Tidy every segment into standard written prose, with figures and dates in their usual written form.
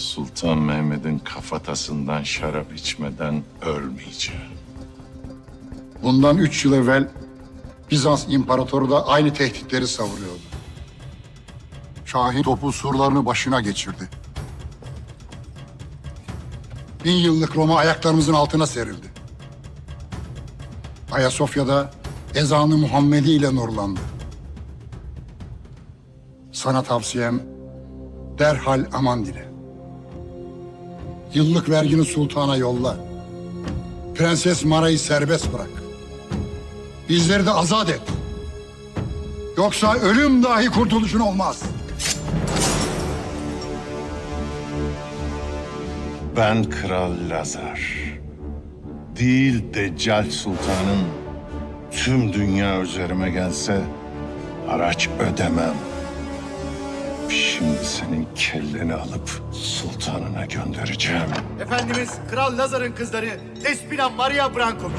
Sultan Mehmet'in kafatasından şarap içmeden ölmeyeceğim. Bundan 3 yıl evvel Bizans İmparatoru da aynı tehditleri savuruyordu. Şahin topu surlarını başına geçirdi. 1000 yıllık Roma ayaklarımızın altına serildi. Ayasofya'da ezanı Muhammedi ile nurlandı. Sana tavsiyem derhal aman dile. Yıllık vergini sultana yolla. Prenses Mara'yı serbest bırak. Bizleri de azat et. Yoksa ölüm dahi kurtuluşun olmaz. Ben Kral Lazar. Değil Deccal Sultan'ın tüm dünya üzerime gelse haraç ödemem. Şimdi senin kelleni alıp sultanına göndereceğim. Efendimiz Kral Lazar'ın kızları Despina Maria Brankovic.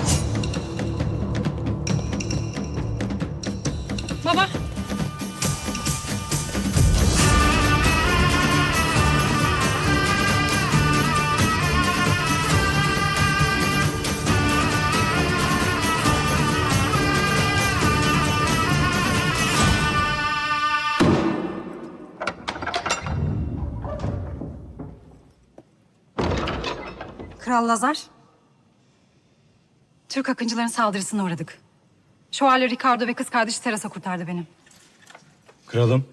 Baba. Kral Lazar. Türk akıncıların saldırısına uğradık. Şövalye Ricardo ve kız kardeşi Teresa kurtardı beni. Kralım.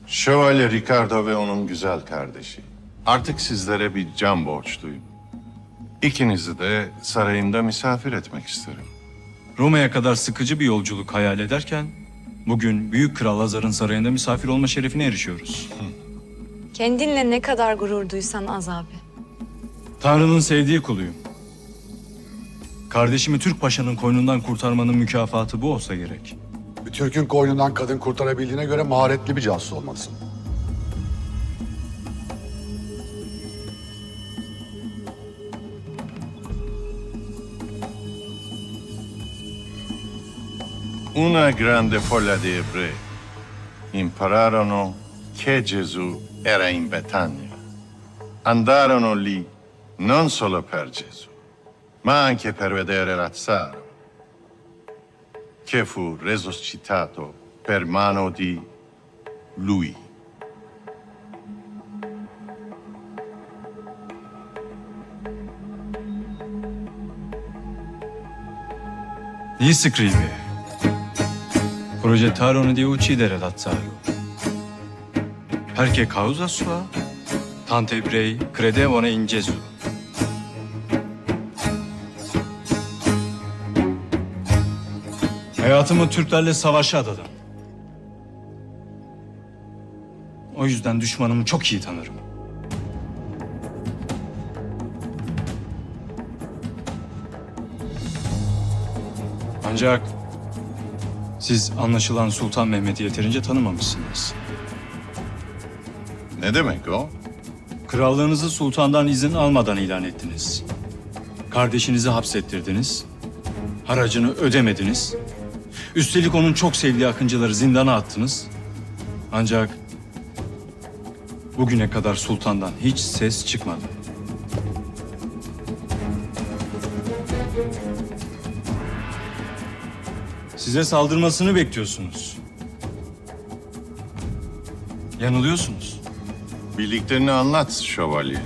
Şövalye Ricardo ve onun güzel kardeşi. Artık sizlere bir can borçluyum. İkinizi de sarayımda misafir etmek isterim. Roma'ya kadar sıkıcı bir yolculuk hayal ederken bugün Büyük Kral Lazar'ın sarayında misafir olma şerefine erişiyoruz. Kendinle ne kadar gurur duysan az abi. Tanrı'nın sevdiği kuluyum. Kardeşimi Türk Paşa'nın koynundan kurtarmanın mükafatı bu olsa gerek. Bir Türk'ün koynundan kadın kurtarabildiğine göre maharetli bir casus olmalısın. Una grande folla di ebrei impararono che Gesù era in Betania. Andarono lì non solo per Gesù, ma anche per vedere Lazzaro, che fu resuscitato per mano di lui. Gli scrive: Progettarono di uccidere Lazzaro. Perché causa sua, tanti ebrei credevano in Gesù. Hayatımı Türklerle savaşa adadım. O yüzden düşmanımı çok iyi tanırım. Ancak siz anlaşılan Sultan Mehmet'i yeterince tanımamışsınız. Ne demek o? Krallığınızı sultandan izin almadan ilan ettiniz. Kardeşinizi hapsettirdiniz. Haracını ödemediniz. Üstelik onun çok sevdiği akıncıları zindana attınız. Ancak bugüne kadar sultandan hiç ses çıkmadı. Size saldırmasını bekliyorsunuz. Yanılıyorsunuz. Bildiklerini anlat şövalye.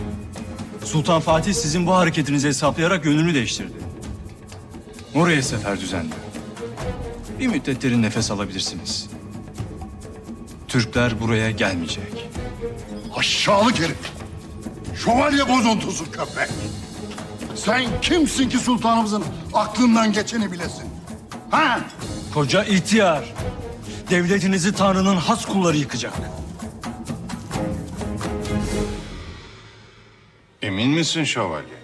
Sultan Fatih sizin bu hareketinizi hesaplayarak yönünü değiştirdi. Oraya sefer düzenliyor. Bir müddet derin nefes alabilirsiniz. Türkler buraya gelmeyecek. Aşağılık herif. Şövalye bozuntusu köpek. Sen kimsin ki sultanımızın aklından geçeni bilesin? Ha? Koca ihtiyar, devletinizi Tanrı'nın has kulları yıkacak. Emin misin şövalye?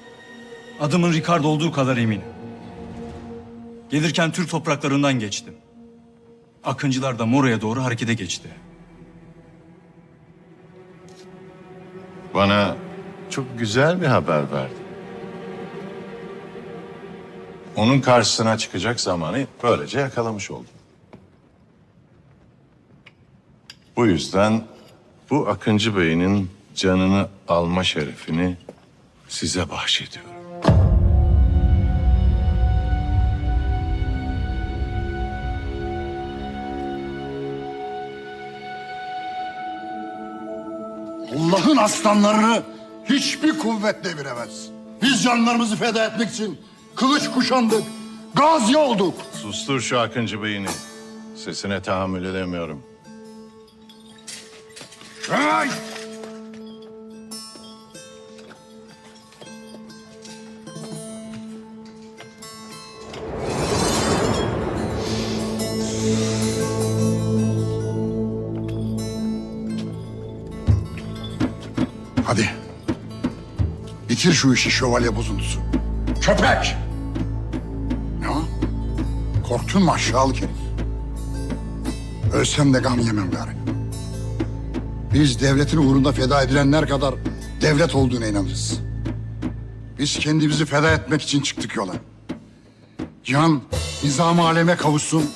Adımın Ricardo olduğu kadar eminim. Gelirken Türk topraklarından geçtim. Akıncılar da Mora'ya doğru harekete geçti. Bana çok güzel bir haber verdi. Onun karşısına çıkacak zamanı böylece yakalamış oldum. Bu yüzden bu Akıncı Bey'in canını alma şerefini size bahşediyorum. Allah'ın aslanlarını hiçbir kuvvet deviremez. Biz canlarımızı feda etmek için kılıç kuşandık, gazi olduk. Sustur şu Akıncı Bey'ini. Sesine tahammül edemiyorum. Ay! Hadi. Bitir şu işi şövalye bozuntusu. Köpek! Ne o? Korktun mu aşağılık herif? Ölsem de gam yemem gari. Biz devletin uğrunda feda edilenler kadar devlet olduğuna inanırız. Biz kendimizi feda etmek için çıktık yola. Cihan nizam-ı aleme kavuşsun,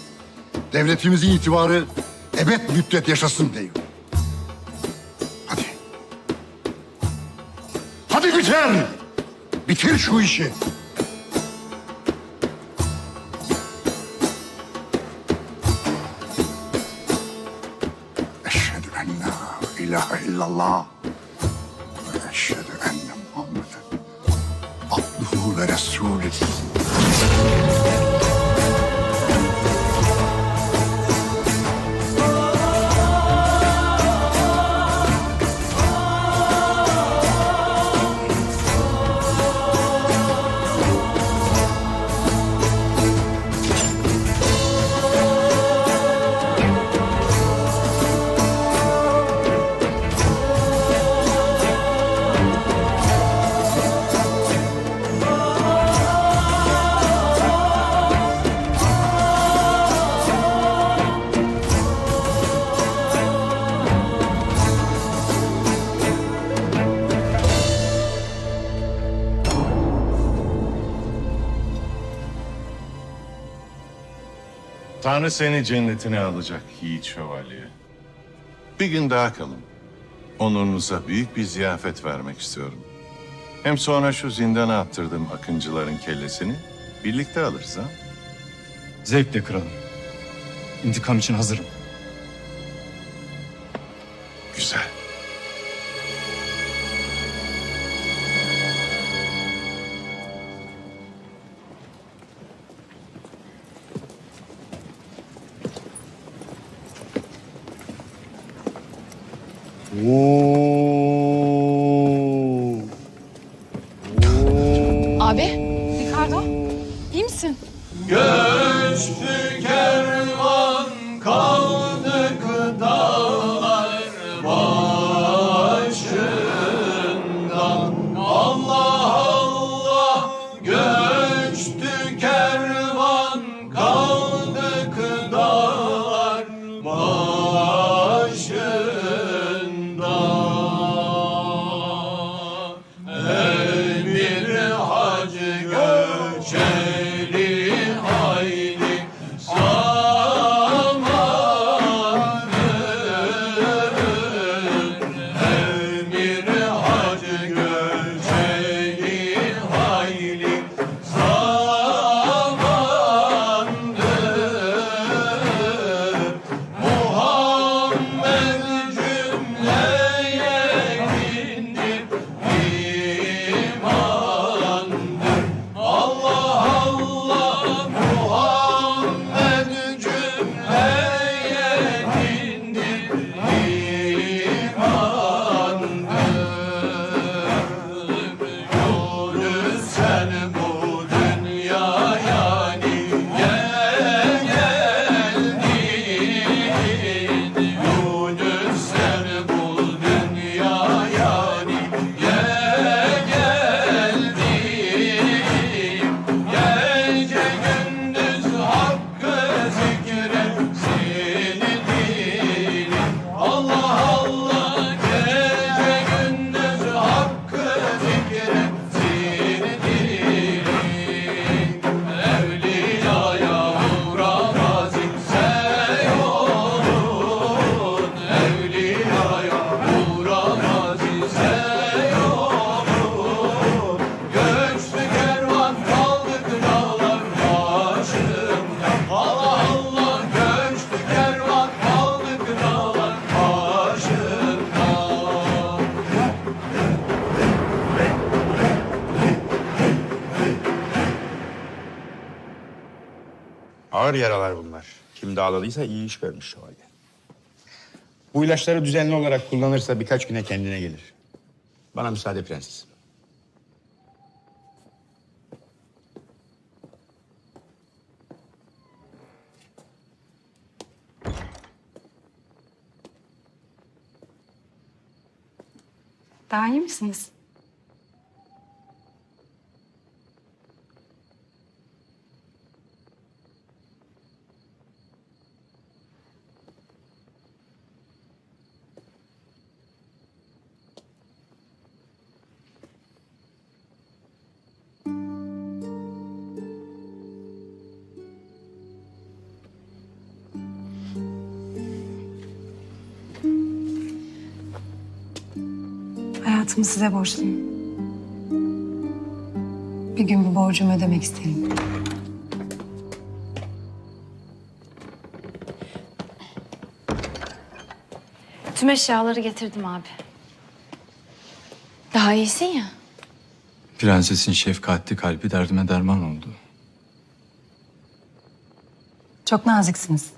devletimizin itibarı ebed müddet yaşasın diyor. Hadi. Hadi biter! Bitir şu işi. Eşhedü en la ilahe illallah ve eşhedü enne Muhammeden abduhu ve resulü. Tanrı seni cennetine alacak yiğit şövalye. Bir gün daha kalın. Onurunuza büyük bir ziyafet vermek istiyorum. Hem sonra şu zindana attırdığım akıncıların kellesini birlikte alırız ha. Zevkle kralım. İntikam için hazırım. Güzel. Abi. Ricardo. İyi misin? Allah Ağır yaralar bunlar. Kim dağıldıysa iyi iş görmüş şövalye. Bu ilaçları düzenli olarak kullanırsa birkaç güne kendine gelir. Bana müsaade prenses. Daha iyi misiniz? Hayatımı size borçluyum. Bir gün bu borcumu ödemek isterim. Tüm eşyaları getirdim abi. Daha iyisin ya. Prensesin şefkatli kalbi derdime derman oldu. Çok naziksiniz.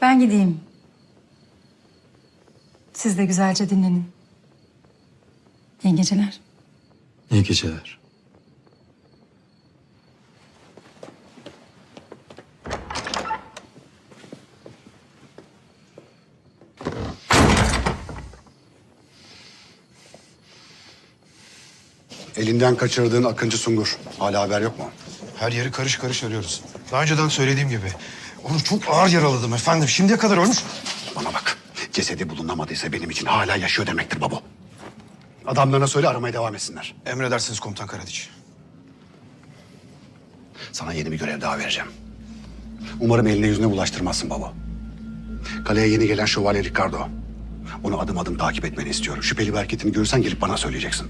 Ben gideyim. Siz de güzelce dinlenin. İyi geceler. İyi geceler. Elinden kaçırdığın Akıncı Sungur. Hala haber yok mu? Her yeri karış karış arıyoruz. Daha önceden söylediğim gibi. Onu çok ağır yaraladım efendim. Şimdiye kadar ölmüş. Bana bak. Cesedi bulunamadıysa benim için hala yaşıyor demektir baba. Adamlarına söyle aramaya devam etsinler. Emredersiniz komutan Karadiç. Sana yeni bir görev daha vereceğim. Umarım eline yüzüne bulaştırmazsın baba. Kaleye yeni gelen şövalye Ricardo. Onu adım adım takip etmeni istiyorum. Şüpheli bir hareketini görürsen gelip bana söyleyeceksin.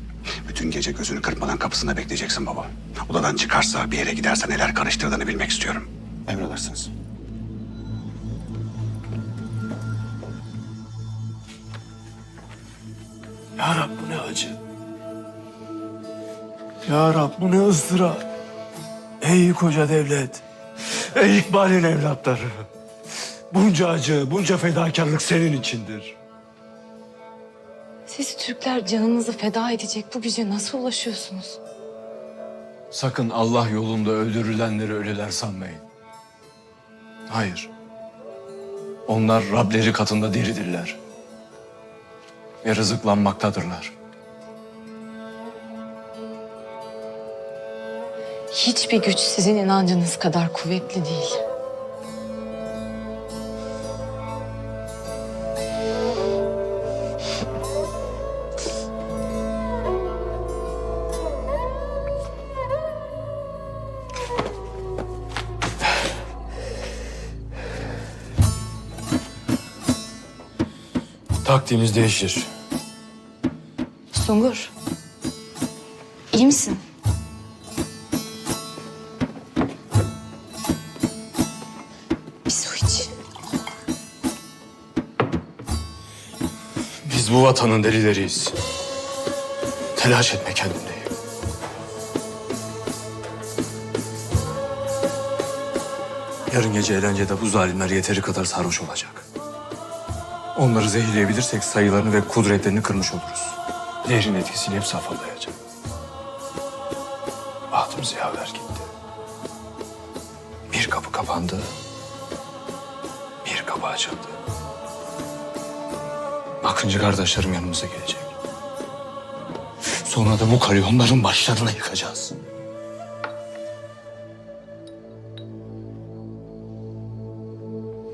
Bütün gece gözünü kırpmadan kapısında bekleyeceksin baba. Odadan çıkarsa bir yere giderse neler karıştırdığını bilmek istiyorum. Emredersiniz. Ya Rab bu ne acı. Ya Rab bu ne ızdırap. Ey koca devlet. Ey İkbal'in evlatları. Bunca acı, bunca fedakarlık senin içindir. Siz Türkler canınızı feda edecek bu güce nasıl ulaşıyorsunuz? Sakın Allah yolunda öldürülenleri ölüler sanmayın. Hayır. Onlar Rableri katında diridirler. Ve rızıklanmaktadırlar. Hiçbir güç sizin inancınız kadar kuvvetli değil. Taktiğimiz değişir. Sungur, iyi misin? Bir su iç. Biz bu vatanın delileriyiz. Telaş etme kendini. Yarın gece eğlencede bu zalimler yeteri kadar sarhoş olacak. Onları zehirleyebilirsek sayılarını ve kudretlerini kırmış oluruz. Zehrin etkisiyle hepsi afallayacak. Bahtımız yaver gitti. Bir kapı kapandı, bir kapı açıldı. Akıncı kardeşlerim yanımıza gelecek. Sonra da bu karıyı onların başlarına yıkacağız.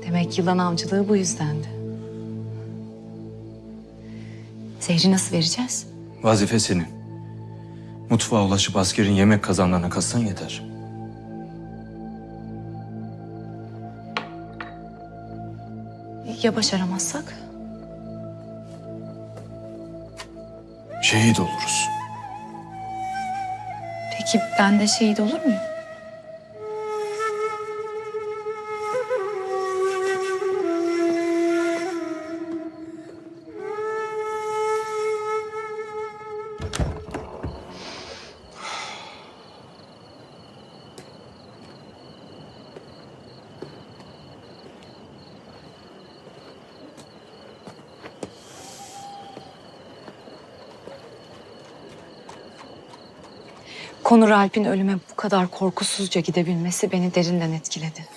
Demek yılan avcılığı bu yüzdendi. Zehri nasıl vereceğiz? Vazife senin. Mutfağa ulaşıp askerin yemek kazanlarına kassan yeter. Ya başaramazsak? Şehit oluruz. Peki ben de şehit olur muyum? Konur Alp'in ölüme bu kadar korkusuzca gidebilmesi beni derinden etkiledi.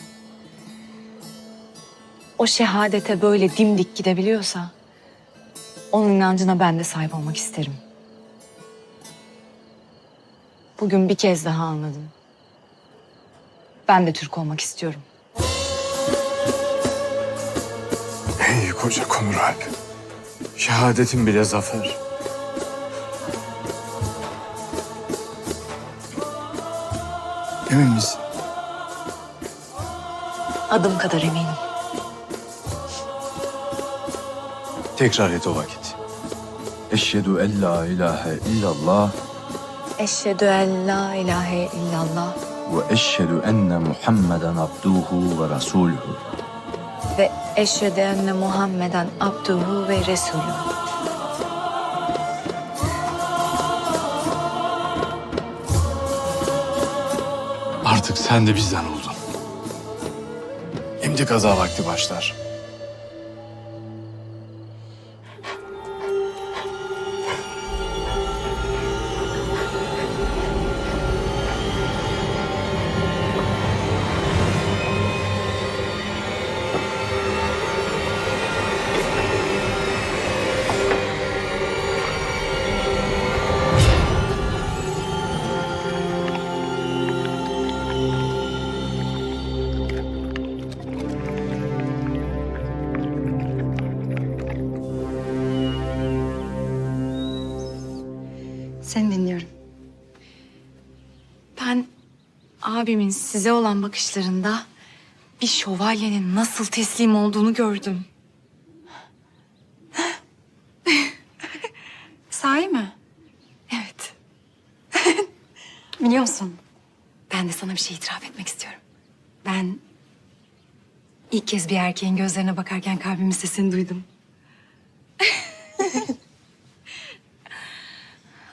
O şehadete böyle dimdik gidebiliyorsa onun inancına ben de sahip olmak isterim. Bugün bir kez daha anladım. Ben de Türk olmak istiyorum. Ey koca Konur Alp. Şehadetin bile zafer. Emin misin? Adım kadar eminim. Tekrar et o vakit. Eşhedü en la ilahe illallah Eşhedü en la ilahe illallah ve eşhedü enne Muhammeden abduhu ve resuluhu. ve eşhedü enne Muhammeden abduhu ve resulü. Artık sen de bizden oldun. Şimdi kaza vakti başlar. Seni dinliyorum. Ben abimin size olan bakışlarında bir şövalyenin nasıl teslim olduğunu gördüm. Sahi mi? Evet. Biliyor musun? Ben de sana bir şey itiraf etmek istiyorum. Ben ilk kez bir erkeğin gözlerine bakarken kalbimin sesini duydum.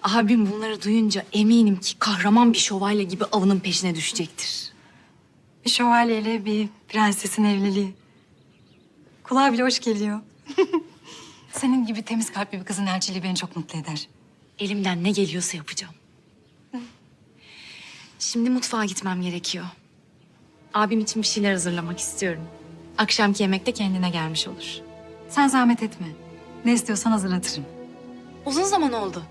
Abim bunları duyunca eminim ki kahraman bir şövalye gibi avının peşine düşecektir. Bir şövalyeyle bir prensesin evliliği. Kulağa bile hoş geliyor. Senin gibi temiz kalpli bir kızın elçiliği beni çok mutlu eder. Elimden ne geliyorsa yapacağım. Şimdi mutfağa gitmem gerekiyor. Abim için bir şeyler hazırlamak istiyorum. Akşamki yemekte kendine gelmiş olur. Sen zahmet etme. Ne istiyorsan hazırlatırım. Uzun zaman oldu.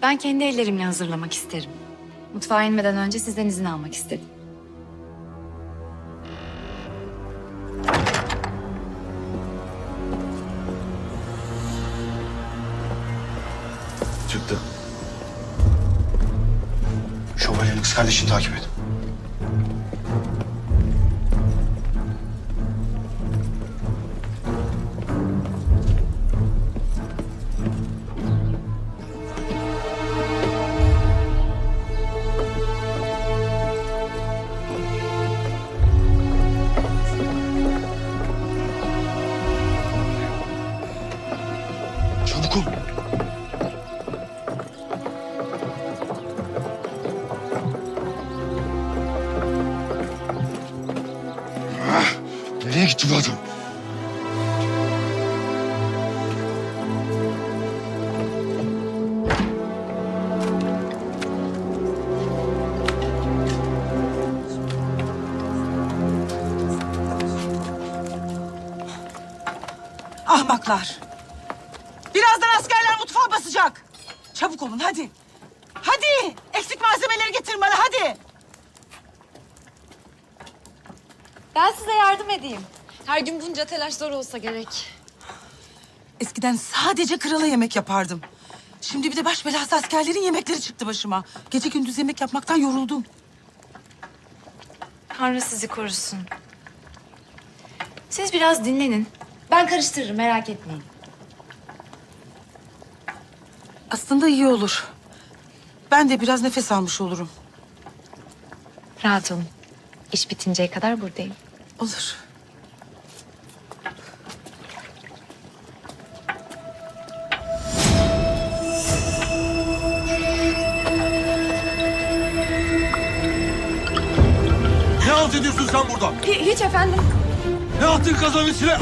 Ben kendi ellerimle hazırlamak isterim. Mutfağa inmeden önce sizden izin almak istedim. Çıktı. Şövalyenin kız kardeşini takip et. Çabuk ol. Nereye gitti bu adam? Ahmaklar. Birazdan askerler mutfağa basacak. Çabuk olun hadi. Hadi. Eksik malzemeleri getirin bana hadi. Ben size yardım edeyim. Her gün bunca telaş zor olsa gerek. Eskiden sadece krala yemek yapardım. Şimdi bir de baş belası askerlerin yemekleri çıktı başıma. Gece gündüz yemek yapmaktan yoruldum. Tanrı sizi korusun. Siz biraz dinlenin. Ben karıştırırım, merak etmeyin. Aslında iyi olur. Ben de biraz nefes almış olurum. Rahat olun. İş bitinceye kadar buradayım. Olur. Ne halt ediyorsun sen burada? Hiç efendim. Ne attın kazanın içine?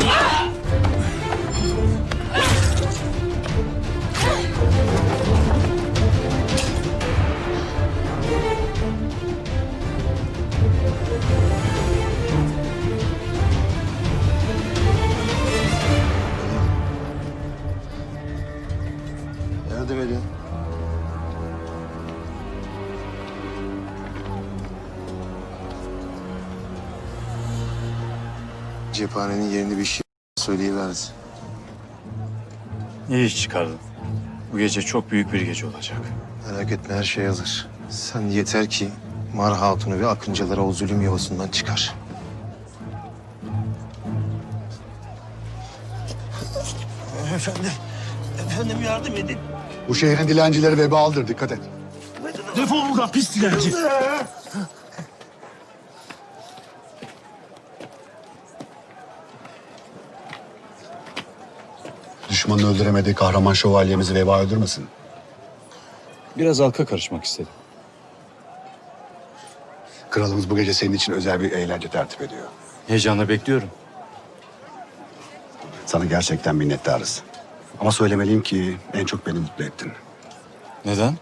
cephanenin yerini bir şey söyleyiverdi. İyi iş çıkardın. Bu gece çok büyük bir gece olacak. Merak etme, her şey hazır. Sen yeter ki Mar Hatun'u ve Akıncılara o zulüm yuvasından çıkar. Efendim yardım edin. Bu şehrin dilencileri vebalıdır, dikkat et. Defol buradan pis dilenci. Düşmanın öldüremediği kahraman şövalyemizi veba öldürmesin. Biraz halka karışmak istedim. Kralımız bu gece senin için özel bir eğlence tertip ediyor. Heyecanla bekliyorum. Sana gerçekten minnettarız. Ama söylemeliyim ki en çok beni mutlu ettin. Neden?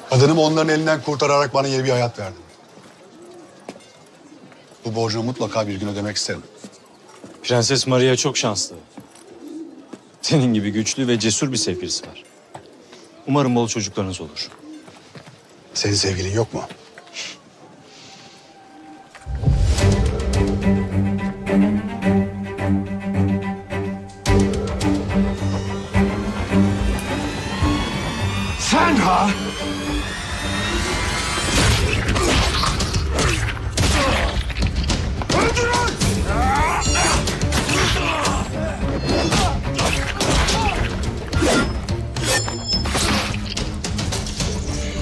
Kadınımı onların elinden kurtararak bana yeni bir hayat verdin. Bu borcumu mutlaka bir gün ödemek isterim. Prenses Maria çok şanslı. Senin gibi güçlü ve cesur bir sevgilisi var. Umarım bol çocuklarınız olur. Senin sevgilin yok mu? Sen ha?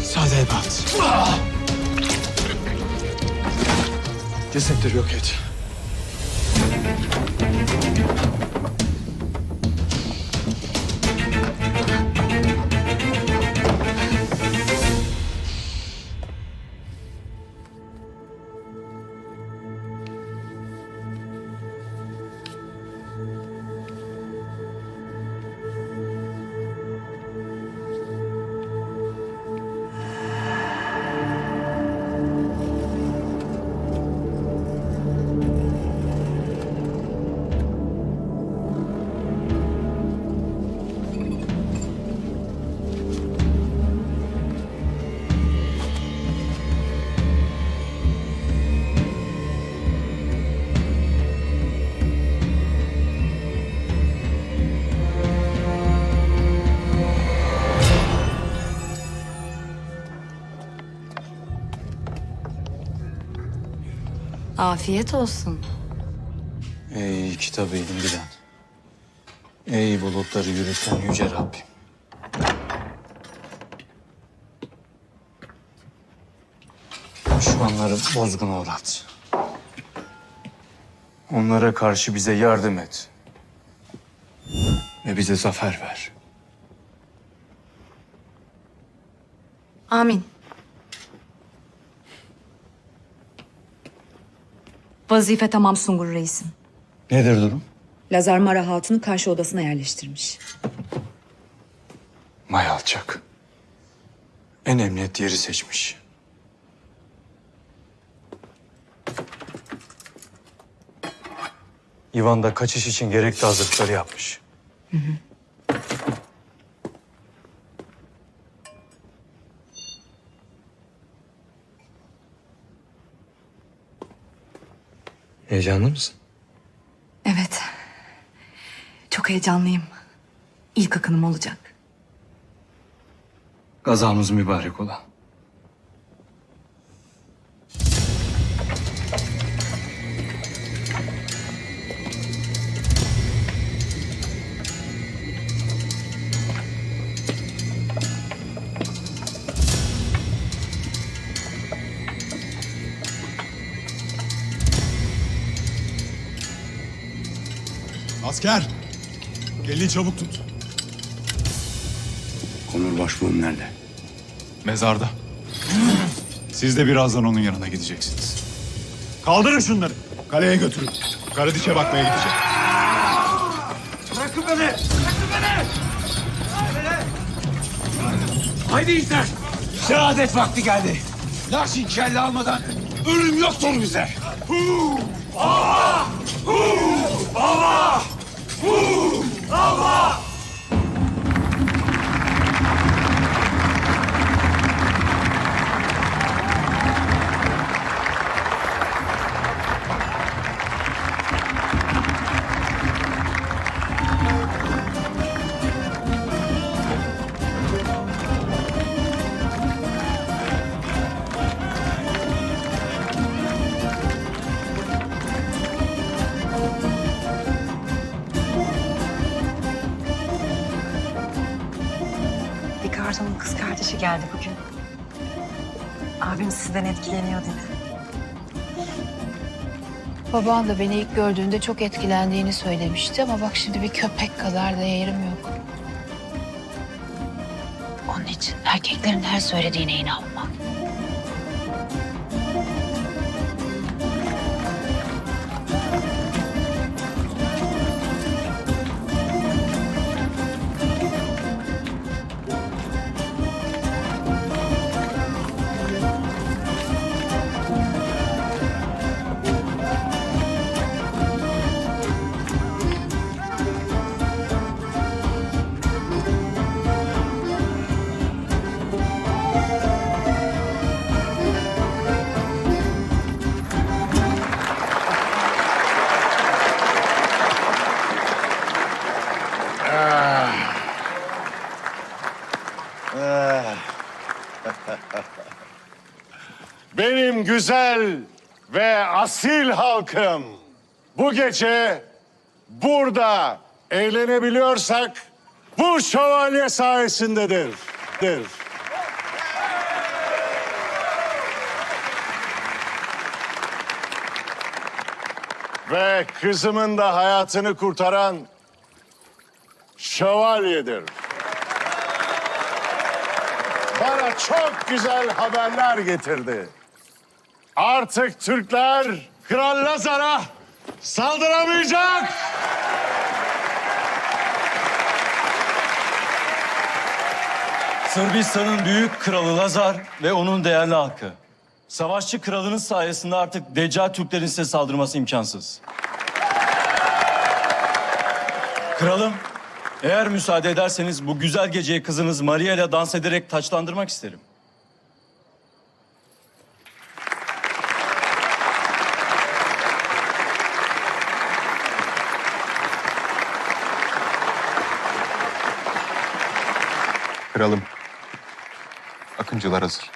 Sade Ebat. Cesetleri yok et. Afiyet olsun. Ey kitabı indiren. Ey bulutları yürüten yüce Rabbim. Düşmanları bozguna uğrat. Onlara karşı bize yardım et. Ve bize zafer ver. Amin. Vazife tamam Sungur Reis'im. Nedir durum? Lazar Mara Hatun'u karşı odasına yerleştirmiş. May alçak. En emniyet yeri seçmiş. İvan da kaçış için gerekli hazırlıkları yapmış. Heyecanlı mısın? Evet. Çok heyecanlıyım. İlk akınım olacak. Gazamız mübarek ola. Asker! Elini çabuk tut. Konur başbuğum nerede? Mezarda. Siz de birazdan onun yanına gideceksiniz. Kaldırın şunları. Kaleye götürün. Karadiş'e bakmaya gidecek. Bırakın beni! Bırakın beni! Haydi İster! Şehadet vakti geldi. Lakin kelle almadan ölüm yoktur bize. Allah! Allah! Allah! Arda'nın kız kardeşi geldi bugün. Abim sizden etkileniyor dedi. Baban da beni ilk gördüğünde çok etkilendiğini söylemişti ama bak şimdi bir köpek kadar da yerim yok. Onun için erkeklerin her söylediğine inanma. Benim güzel ve asil halkım, bu gece burada eğlenebiliyorsak bu şövalye sayesindedir. Ve kızımın da hayatını kurtaran şövalyedir. Bana çok güzel haberler getirdi. Artık Türkler Kral Lazar'a saldıramayacak. Sırbistan'ın büyük kralı Lazar ve onun değerli halkı. Savaşçı kralınız sayesinde artık Deccal Türklerin size saldırması imkansız. Kralım, eğer müsaade ederseniz bu güzel geceyi kızınız Maria ile dans ederek taçlandırmak isterim. Kralım. Akıncılar hazır.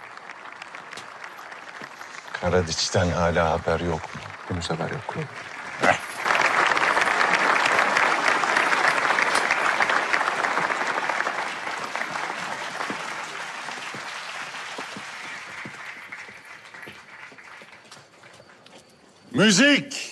Karadiç'ten hala haber yok mu? Henüz haber yok kralım. Müzik!